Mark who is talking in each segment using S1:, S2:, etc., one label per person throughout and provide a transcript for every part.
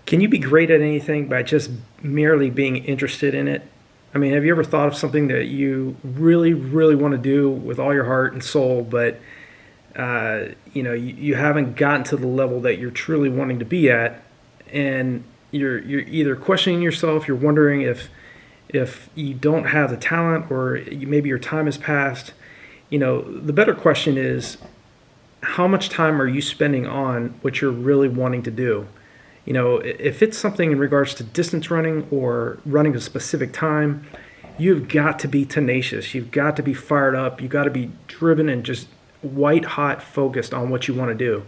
S1: Can you be great at anything by just merely being interested in it? I mean, have you ever thought of something that you really, really want to do with all your heart and soul, but you haven't gotten to the level that you're truly wanting to be at, and you're either questioning yourself, you're wondering if you don't have the talent, or maybe your time has passed. The better question is, how much time are you spending on what you're really wanting to do? If it's something in regards to distance running or running a specific time, you've got to be tenacious. You've got to be fired up. You've got to be driven and just white hot focused on what you want to do.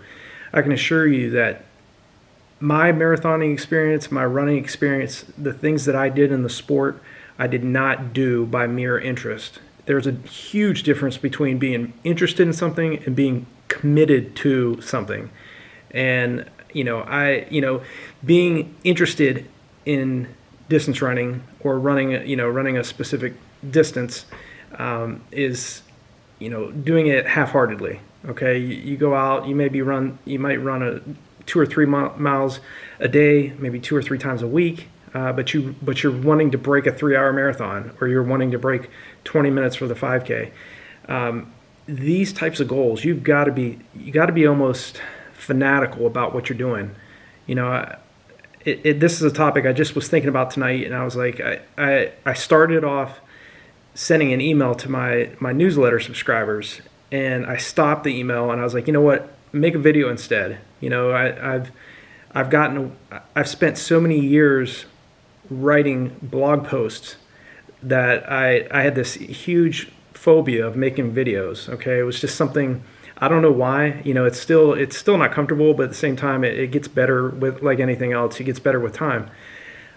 S1: I can assure you that my marathoning experience, my running experience, the things that I did in the sport, I did not do by mere interest. There's a huge difference between being interested in something and being committed to something. And being interested in distance running or running a specific distance is, doing it half-heartedly. Okay, you go out, you might run 2 or 3 miles a day, maybe 2 or 3 times a week, but you're wanting to break a 3-hour marathon, or you're wanting to break 20 minutes for the 5K. These types of goals, you got to be almost fanatical about what you're doing. This is a topic I just was thinking about tonight, and I was like, I started off sending an email to my newsletter subscribers, and I stopped the email, and I was like, you know what, make a video instead. I've spent so many years writing blog posts that I had this huge phobia of making videos. Okay, it was just something, I don't know why. It's still not comfortable, but at the same time, it gets better with, like anything else, it gets better with time.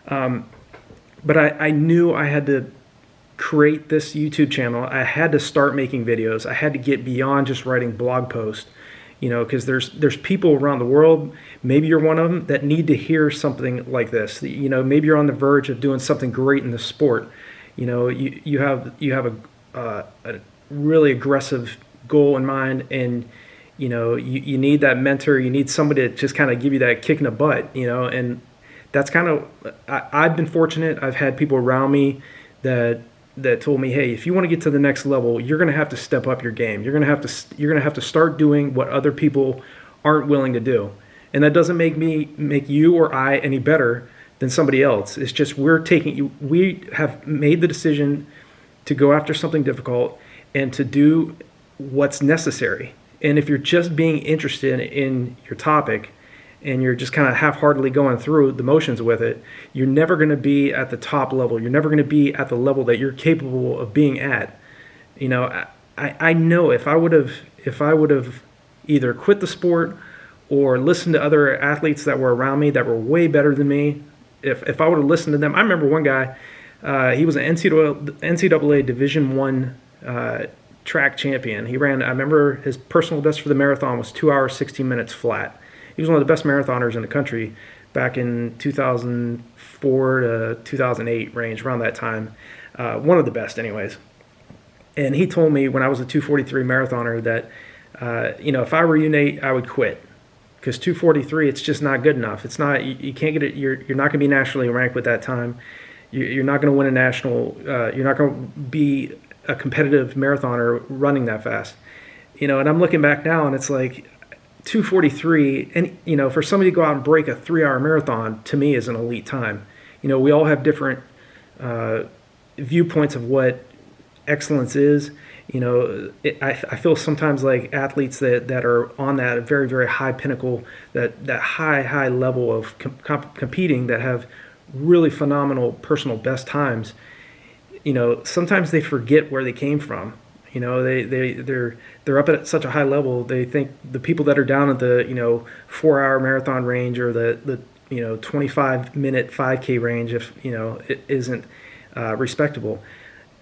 S1: But I knew I had to create this YouTube channel. I had to start making videos. I had to get beyond just writing blog posts, because there's people around the world, maybe you're one of them, that need to hear something like this. Maybe you're on the verge of doing something great in the sport. You have a really aggressive goal in mind, and you need that mentor. You need somebody to just kind of give you that kick in the butt. And that's kind of, I've been fortunate. I've had people around me that told me, hey, if you want to get to the next level, you're going to have to step up your game. You're going to have to start doing what other people aren't willing to do. And that doesn't make you or I any better than somebody else. It's just we have made the decision to go after something difficult and to do what's necessary. And if you're just being interested in your topic and you're just kind of half-heartedly going through the motions with it, you're never going to be at the top level. You're never going to be at the level that you're capable of being at. I know if I would have either quit the sport or listened to other athletes that were around me that were way better than me, if I would have listened to them. I remember one guy, he was an NCAA Division I track champion. I remember his personal best for the marathon was 2 hours, 16 minutes flat. He was one of the best marathoners in the country back in 2004 to 2008 range, around that time. One of the best anyways. And he told me when I was a 2:43 marathoner that, if I were you, Nate, I would quit. Because 2:43, it's just not good enough. It's not, you can't get it, you're not going to be nationally ranked with that time. You're not going to win a national, you're not going to be a competitive marathoner running that fast. And I'm looking back now, and it's like, 2:43, and for somebody to go out and break a 3-hour marathon, to me, is an elite time. We all have different viewpoints of what excellence is. I feel sometimes like athletes that are on that very, very high pinnacle, that high level of competing, that have really phenomenal personal best times. Sometimes they forget where they came from. They're up at such a high level. They think the people that are down at the 4-hour marathon range, or the 25-minute 5K range, if it isn't respectable.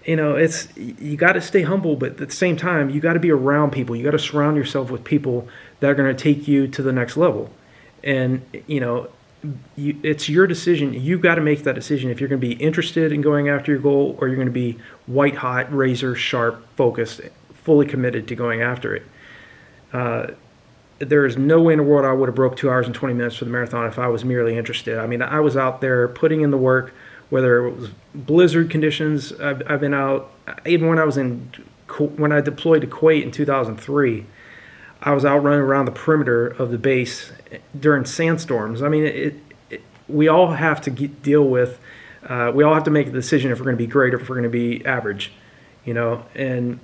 S1: It's, you got to stay humble, but at the same time, you got to be around people. You got to surround yourself with people that are going to take you to the next level. And it's your decision. You've got to make that decision if you're going to be interested in going after your goal, or you're going to be white hot, razor sharp, focused, fully committed to going after it. there is no way in the world I would have broke 2 hours and 20 minutes for the marathon if I was merely interested. I mean, I was out there putting in the work, whether it was blizzard conditions. I've been out, even when when I deployed to Kuwait in 2003, I was out running around the perimeter of the base during sandstorms. I mean, we all have to deal with, we all have to make a decision if we're going to be great or if we're going to be average, and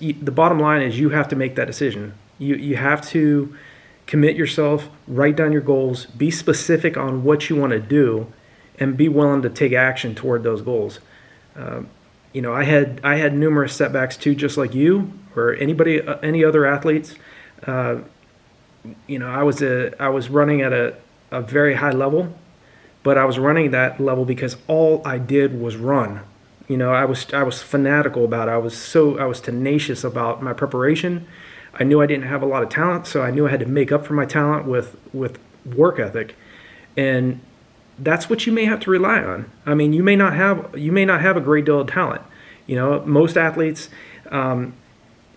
S1: the bottom line is you have to make that decision. You have to commit yourself, write down your goals, be specific on what you want to do, and be willing to take action toward those goals. I had numerous setbacks too, just like you or any other athletes. I was running at a very high level, but I was running that level because all I did was run. I was fanatical about it. I was tenacious about my preparation. I knew I didn't have a lot of talent, so I knew I had to make up for my talent with work ethic, and that's what you may have to rely on. I mean, you may not have a great deal of talent. Most athletes,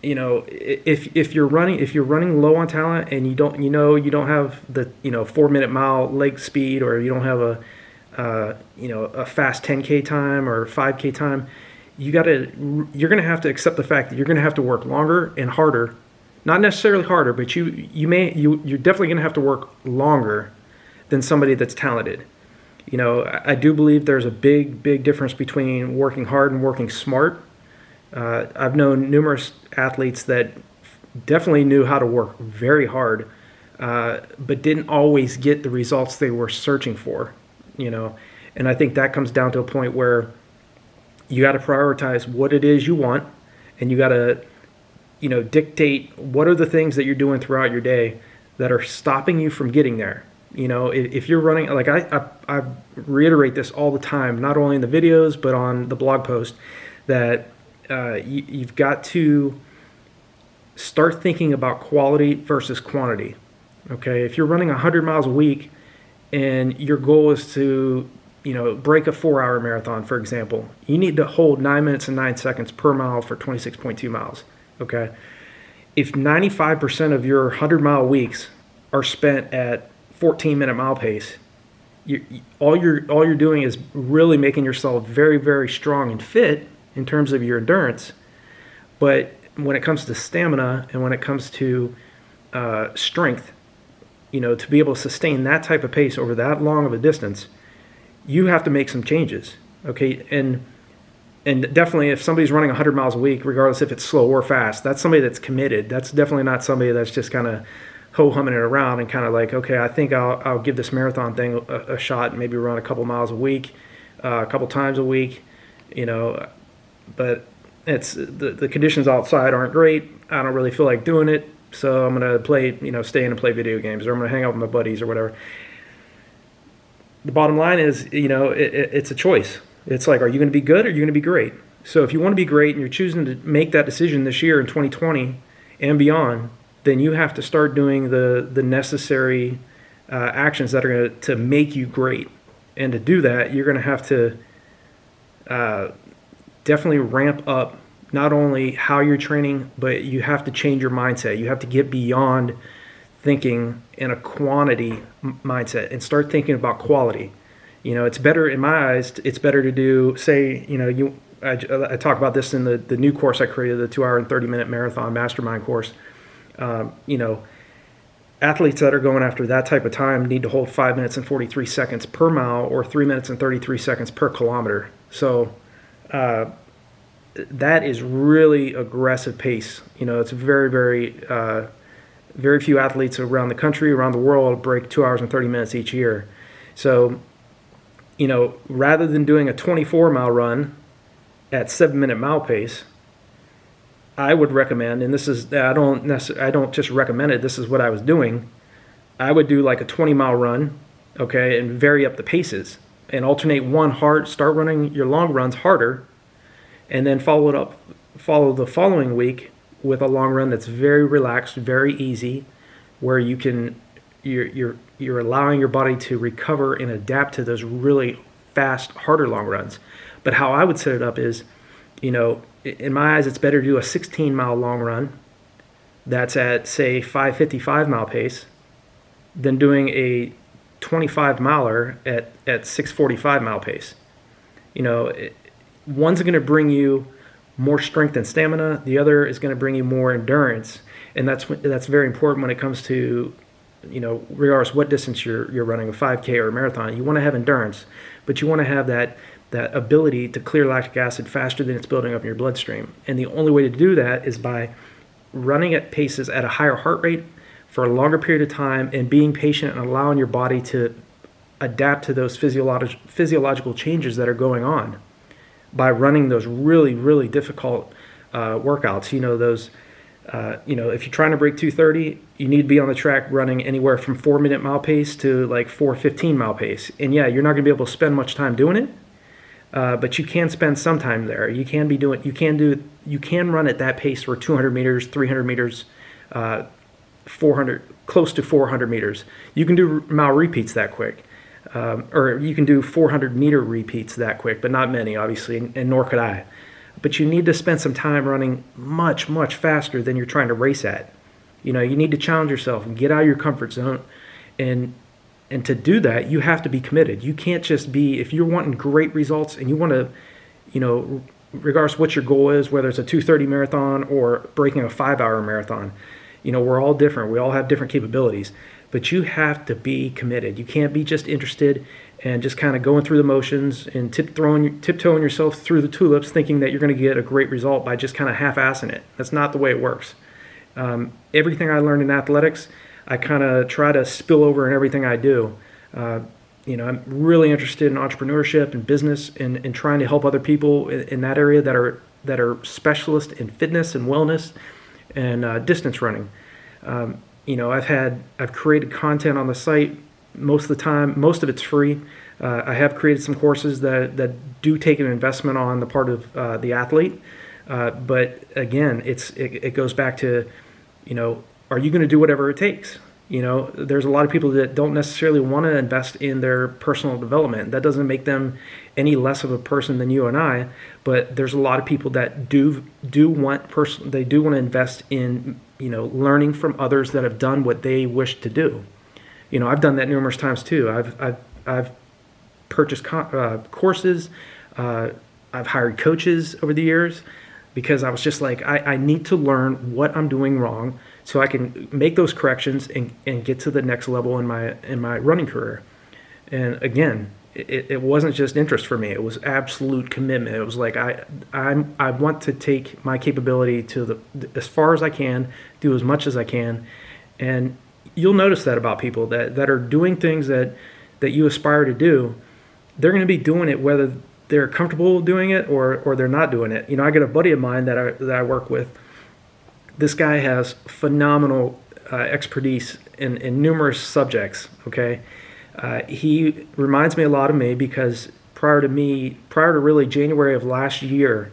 S1: if you're running low on talent and you don't have the 4-minute mile leg speed, or you don't have a fast 10K time or 5K time, you're going to have to accept the fact that you're going to have to work longer and harder. Not necessarily harder, but you're definitely going to have to work longer than somebody that's talented. I do believe there's a big difference between working hard and working smart. I've known numerous athletes that definitely knew how to work very hard, but didn't always get the results they were searching for. And I think that comes down to a point where you got to prioritize what it is you want, and you got to dictate what are the things that you're doing throughout your day that are stopping you from getting there. If you're running, like I reiterate this all the time, not only in the videos, but on the blog post, that you've got to start thinking about quality versus quantity. Okay. If you're running 100 miles a week and your goal is to, break a 4-hour marathon, for example, you need to hold 9 minutes and 9 seconds per mile for 26.2 miles. Okay. If 95% of your 100-mile weeks are spent at 14-minute mile pace, all you're doing is really making yourself very, very strong and fit in terms of your endurance. But when it comes to stamina and when it comes to strength, to be able to sustain that type of pace over that long of a distance, you have to make some changes. Okay. And definitely, if somebody's running 100 miles a week, regardless if it's slow or fast, that's somebody that's committed. That's definitely not somebody that's just kind of ho-humming it around and kind of like, okay, I think I'll give this marathon thing a shot and maybe run a couple miles a week, a couple times a week, But it's the conditions outside aren't great. I don't really feel like doing it, so I'm gonna stay in and play video games, or I'm gonna hang out with my buddies or whatever. The bottom line is, it's a choice. It's like, are you going to be good or are you going to be great? So if you want to be great and you're choosing to make that decision this year in 2020 and beyond, then you have to start doing the necessary actions that are going to make you great. And to do that, you're going to have to definitely ramp up not only how you're training, but you have to change your mindset. You have to get beyond thinking in a quantity mindset and start thinking about quality. It's better, in my eyes, it's better to do, say, I talk about this in the new course I created, the 2 hour and 30-minute marathon mastermind course. Athletes that are going after that type of time need to hold 5 minutes and 43 seconds per mile or 3 minutes and 33 seconds per kilometer. So that is really aggressive pace. It's very, very, very few athletes around the country, around the world, break 2 hours and 30 minutes each year. So, rather than doing a 24-mile run at 7-minute mile pace, I would recommend, and this is, I don't just recommend it, this is what I was doing. I would do like a 20-mile run, okay, and vary up the paces and alternate start running your long runs harder, and then follow the following week with a long run that's very relaxed, very easy, where you're allowing your body to recover and adapt to those really fast, harder long runs. But how I would set it up is, in my eyes, it's better to do a 16-mile long run that's at, say, 5:55 mile pace than doing a 25 miler at 6:45 mile pace. One's going to bring you more strength and stamina. The other is going to bring you more endurance, and that's very important when it comes to, regardless what distance you're running, a 5K or a marathon. You want to have endurance, but you want to have that ability to clear lactic acid faster than it's building up in your bloodstream. And the only way to do that is by running at paces at a higher heart rate for a longer period of time and being patient and allowing your body to adapt to those physiological changes that are going on by running those really, really difficult workouts. If you're trying to break 2:30, you need to be on the track running anywhere from 4-minute mile pace to like 4:15 mile pace. And yeah, you're not going to be able to spend much time doing it, but you can spend some time there. You can run at that pace for 200 meters, 300 meters, 400, close to 400 meters. You can do mile repeats that quick. Or you can do 400-meter repeats that quick, but not many, obviously, and nor could I. But you need to spend some time running much, much faster than you're trying to race at. You need to challenge yourself and get out of your comfort zone. And to do that, you have to be committed. You can't just be, if you're wanting great results and you want to, regardless of what your goal is, whether it's a 2:30 marathon or breaking a 5-hour marathon, we're all different. We all have different capabilities. But you have to be committed. You can't be just interested and just kind of going through the motions and tiptoeing yourself through the tulips thinking that you're going to get a great result by just kind of half-assing it. That's not the way it works. Everything I learned in athletics, I kind of try to spill over in everything I do. I'm really interested in entrepreneurship and business and trying to help other people in that area that are specialists in fitness and wellness and distance running. I've created content on the site most of the time. Most of it's free. I have created some courses that do take an investment on the part of the athlete. But again, it goes back to, are you going to do whatever it takes? There's a lot of people that don't necessarily want to invest in their personal development. That doesn't make them any less of a person than you and I. But there's a lot of people that do want to invest in learning from others that have done what they wish to do. I've done that numerous times too. I've purchased courses. I've hired coaches over the years because I was just like, I need to learn what I'm doing wrong so I can make those corrections and get to the next level in my running career. And again, it wasn't just interest for me. It was absolute commitment. It was like I want to take my capability to as far as I can, do as much as I can. And you'll notice that about people that are doing things that you aspire to do. They're going to be doing it whether they're comfortable doing it or they're not doing it. I got a buddy of mine that I work with. This guy has phenomenal expertise in numerous subjects, okay? He reminds me a lot of me because prior to really January of last year,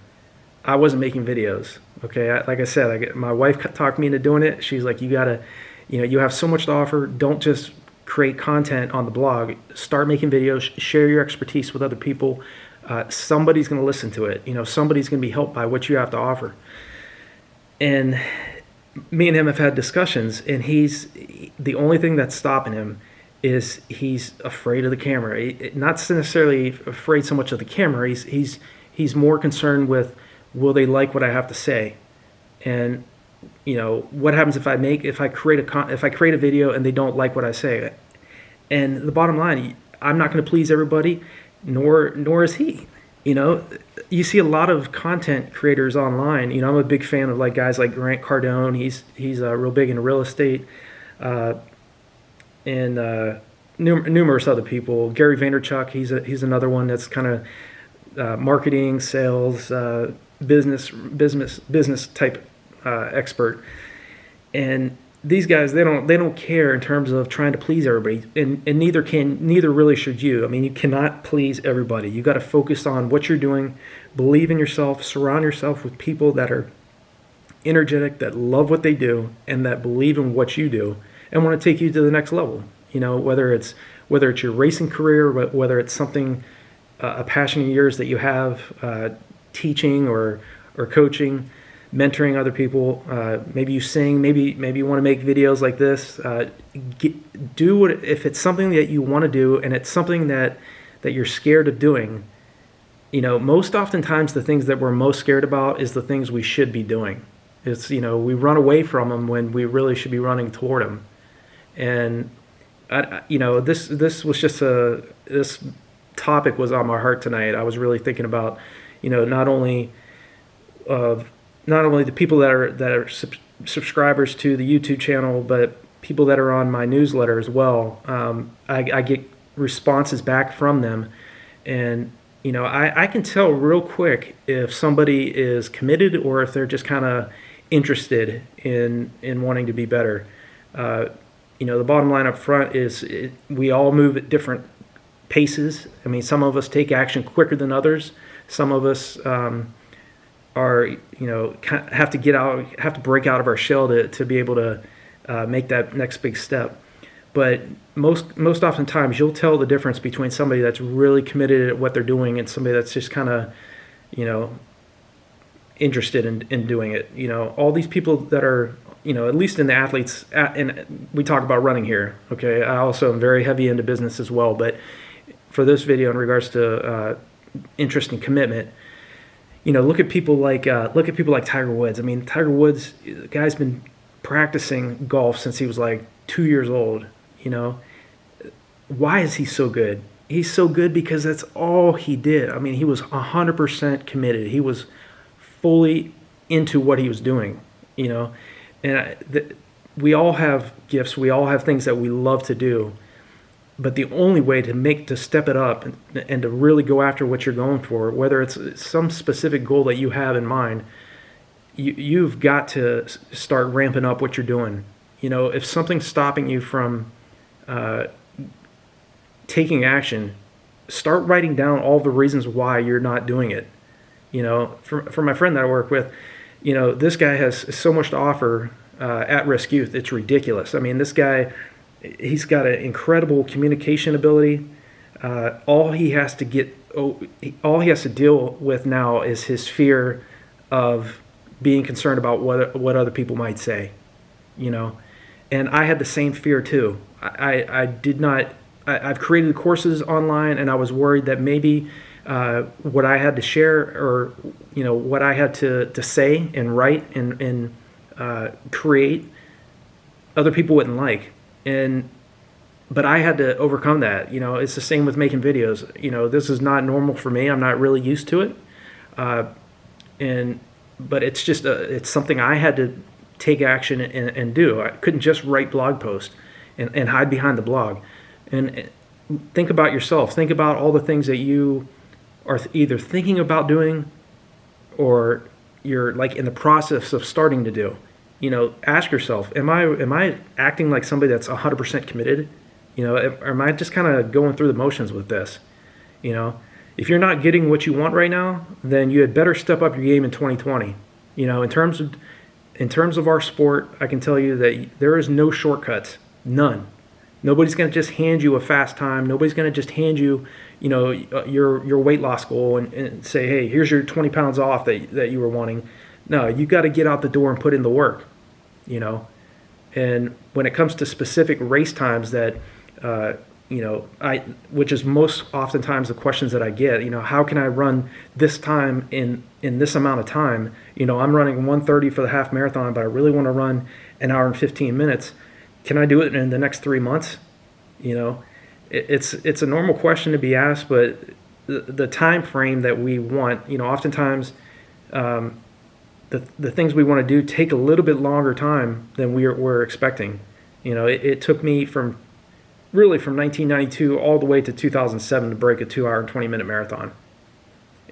S1: I wasn't making videos. Okay, like I said, my wife talked me into doing it. She's like, you gotta, you have so much to offer. Don't just create content on the blog. Start making videos. Share your expertise with other people. Somebody's gonna listen to it. Somebody's gonna be helped by what you have to offer. And me and him have had discussions, and the only thing that's stopping him is he's afraid of the camera. Not necessarily afraid so much of the camera. He's more concerned with, will they like what I have to say, and what happens if I create a video and they don't like what I say. And the bottom line, I'm not going to please everybody, nor is he. You see a lot of content creators online. I'm a big fan of guys like Grant Cardone. He's real big into real estate. And numerous other people. Gary Vaynerchuk, he's another one that's kind of marketing, sales, business type expert. And these guys, they don't care in terms of trying to please everybody, and neither really should you. I mean, you cannot please everybody. You got to focus on what you're doing, believe in yourself, surround yourself with people that are energetic, that love what they do, and that believe in what you do, and want to take you to the next level. Whether it's your racing career, whether it's something, a passion of yours that you have, teaching or coaching, mentoring other people. Maybe you sing. Maybe you want to make videos like this. Do what if it's something that you want to do, and it's something that you're scared of doing. Most oftentimes the things that we're most scared about is the things we should be doing. It's we run away from them when we really should be running toward them. And this was just this topic was on my heart tonight. I was really thinking about not only the people that are subscribers to the YouTube channel, but people that are on my newsletter as well. I get responses back from them, and I can tell real quick if somebody is committed or if they're just kind of interested in wanting to be better. The bottom line up front is we all move at different paces. I mean, some of us take action quicker than others. Some of us have to break out of our shell to be able to make that next big step. But most oftentimes you'll tell the difference between somebody that's really committed at what they're doing and somebody that's just kind of interested in doing it. All these people that are at least in the athletes, and we talk about running here, okay? I also am very heavy into business as well, but for this video in regards to interest and commitment, look at people like Tiger Woods. I mean, Tiger Woods, the guy's been practicing golf since he was like 2 years old. Why is he so good? He's so good because that's all he did. I mean, he was 100% committed. He was fully into what he was doing, and we all have gifts. We all have things that we love to do, but the only way to step it up and to really go after what you're going for, whether it's some specific goal that you have in mind, you've got to start ramping up what you're doing. If something's stopping you from taking action, start writing down all the reasons why you're not doing it. For my friend that I work with, this guy has so much to offer at-risk youth. It's ridiculous. I mean, this guy, he's got an incredible communication ability. All he has to deal with now is his fear of being concerned about what other people might say. And I had the same fear too. I've created courses online, and I was worried that maybe what I had to share, or what I had to say and write and create, other people wouldn't like. But I had to overcome that. It's the same with making videos. This is not normal for me. I'm not really used to it, but it's just it's something I had to take action and do. I couldn't just write blog posts and hide behind the blog. And think about yourself. Think about all the things that you are either thinking about doing or you're like in the process of starting to do. Ask yourself, am I acting like somebody that's 100% committed? Or am I just kind of going through the motions with this? If you're not getting what you want right now, then you had better step up your game in 2020. In terms of our sport, I can tell you that there is no shortcuts, none. Nobody's going to just hand you a fast time. Nobody's going to just hand you, your weight loss goal and say, hey, here's your 20 pounds off that you were wanting. No, you got to get out the door and put in the work, And when it comes to specific race times that, which is most oftentimes the questions that I get, how can I run this time in this amount of time? I'm running 1:30 for the half marathon, but I really want to run an hour and 15 minutes. Can I do it in the next 3 months? It's a normal question to be asked, but the time frame that we want, oftentimes the things we want to do take a little bit longer time than we're expecting. It took me from 1992 all the way to 2007 to break a 2 hour and 20-minute marathon.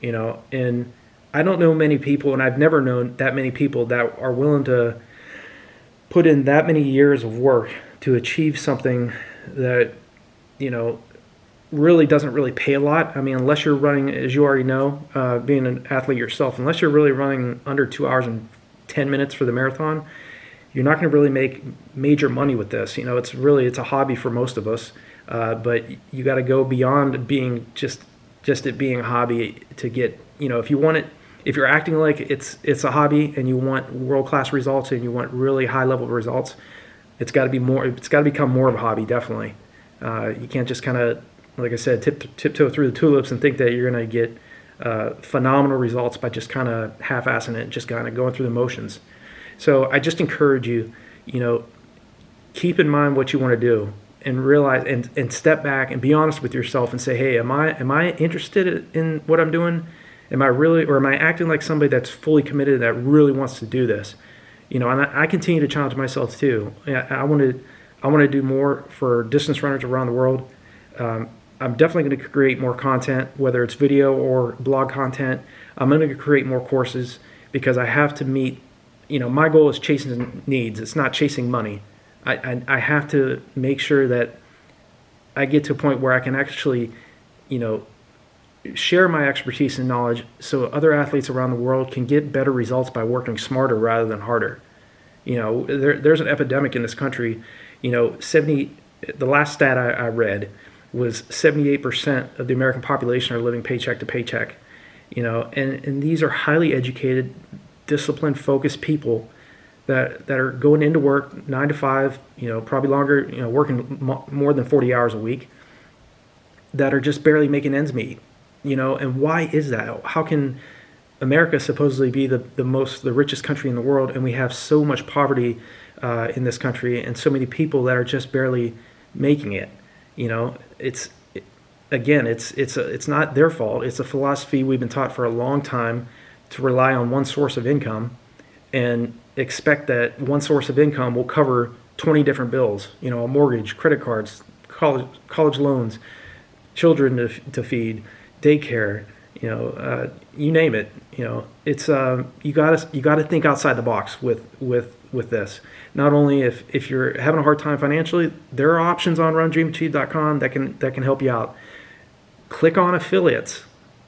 S1: And I don't know many people, and I've never known that many people that are willing to put in that many years of work to achieve something that, really doesn't really pay a lot. I mean, unless you're running, as you already know, being an athlete yourself, unless you're really running under 2 hours and 10 minutes for the marathon, you're not going to really make major money with this. It's a hobby for most of us, but you got to go beyond being just it being a hobby to get, if if you're acting like it's a hobby and you want world-class results and you want really high-level results, it's got to be more. It's got to become more of a hobby, definitely. You can't just kind of, like I said, tiptoe through the tulips and think that you're going to get phenomenal results by just kind of half-assing it, just kind of going through the motions. So I just encourage you, keep in mind what you want to do and realize and step back and be honest with yourself and say, hey, am I interested in what I'm doing? Am I acting like somebody that's fully committed, that really wants to do this? And I continue to challenge myself too. I want to do more for distance runners around the world. I'm definitely going to create more content, whether it's video or blog content. I'm going to create more courses because I have to meet, my goal is chasing needs. It's not chasing money. I have to make sure that I get to a point where I can actually, share my expertise and knowledge so other athletes around the world can get better results by working smarter rather than harder. There's an epidemic in this country. The last stat I read was 78% of the American population are living paycheck to paycheck. And these are highly educated, disciplined, focused people that are going into work 9 to 5, probably longer, working more than 40 hours a week, that are just barely making ends meet. And why is that? How can America supposedly be the richest country in the world, and we have so much poverty in this country and so many people that are just barely making it? It's not their fault. It's a philosophy we've been taught for a long time, to rely on one source of income and expect that one source of income will cover 20 different bills, a mortgage, credit cards, college loans, children to feed, daycare, you name it. It's you gotta think outside the box with this. Not only if you're having a hard time financially, there are options on RunDreamAchieve.com that can help you out. Click on affiliates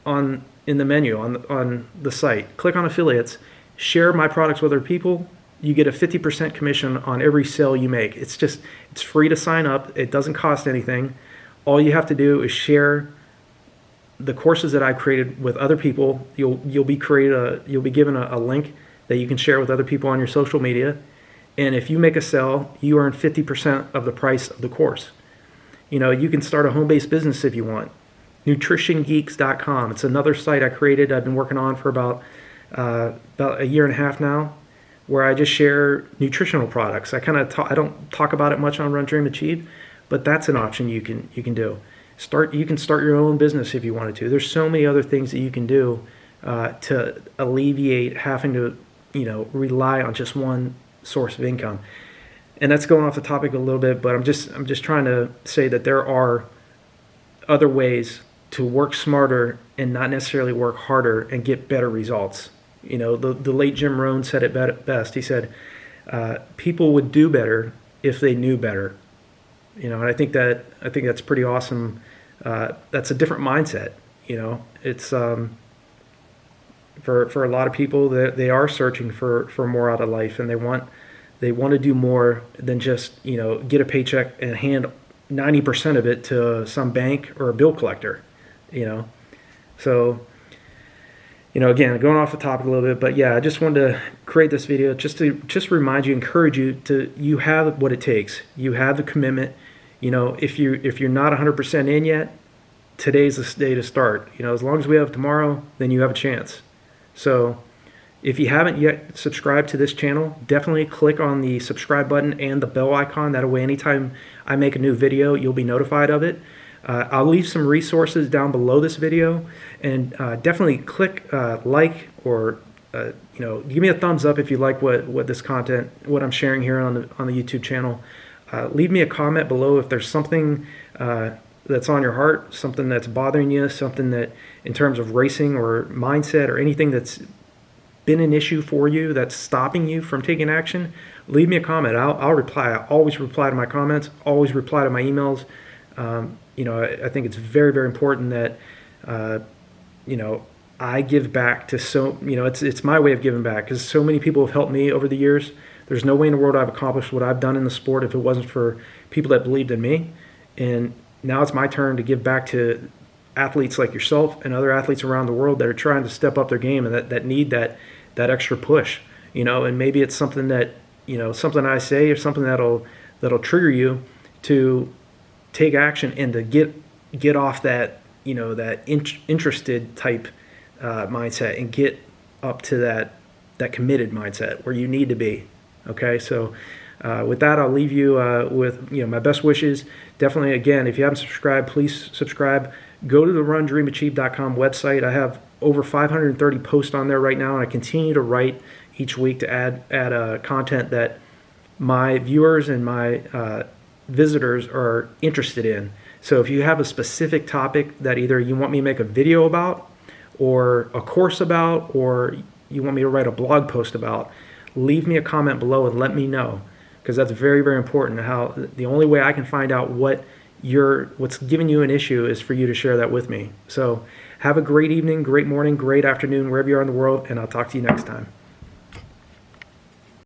S1: in the menu on the site. Click on affiliates. Share my products with other people. You get a 50% commission on every sale you make. It's free to sign up. It doesn't cost anything. All you have to do is share the courses that I created with other people. You'll be given a link that you can share with other people on your social media. And if you make a sale, you earn 50% of the price of the course. You can start a home-based business if you want. NutritionGeeks.com. It's another site I created. I've been working on for about a year and a half now, where I just share nutritional products. I don't talk about it much on Run Dream Achieve, but that's an option you can do. You can start your own business if you wanted to. There's so many other things that you can do to alleviate having to rely on just one source of income. And that's going off the topic a little bit, but I'm just trying to say that there are other ways to work smarter and not necessarily work harder and get better results. The late Jim Rohn said it best. He said, people would do better if they knew better. And I think that's pretty awesome. That's a different mindset. It's for a lot of people that they are searching for more out of life, and they want to do more than just get a paycheck and hand 90% of it to some bank or a bill collector. So again, going off the topic a little bit, but yeah, I just wanted to create this video just to remind you, encourage you you have what it takes. You have the commitment. If you're not 100% in yet, today's the day to start. As long as we have tomorrow, then you have a chance. So if you haven't yet subscribed to this channel, definitely click on the subscribe button and the bell icon. That way, anytime I make a new video, you'll be notified of it. I'll leave some resources down below this video, and definitely click like or give me a thumbs up if you like what this content, what I'm sharing here on the YouTube channel. Leave me a comment below if there's something that's on your heart, something that's bothering you, something that in terms of racing or mindset or anything that's been an issue for you that's stopping you from taking action. Leave me a comment. I'll reply. I always reply to my comments, always reply to my emails. I think it's very, very important that, I give back to it's my way of giving back, because so many people have helped me over the years. There's no way in the world I've accomplished what I've done in the sport if it wasn't for people that believed in me. And now it's my turn to give back to athletes like yourself and other athletes around the world that are trying to step up their game and that need that extra push, and maybe it's something that, something I say or something that'll trigger you to take action and to get off that, that interested type mindset and get up to that committed mindset where you need to be. Okay, so with that, I'll leave you with my best wishes. Definitely, again, if you haven't subscribed, please subscribe. Go to the RunDreamAchieve.com website. I have over 530 posts on there right now, and I continue to write each week to add content that my viewers and my visitors are interested in. So if you have a specific topic that either you want me to make a video about or a course about, or you want me to write a blog post about, leave me a comment below and let me know, because that's very, very important. How the only way I can find out what's giving you an issue is for you to share that with me. So have a great evening, great morning, great afternoon, wherever you are in the world, and I'll talk to you next time.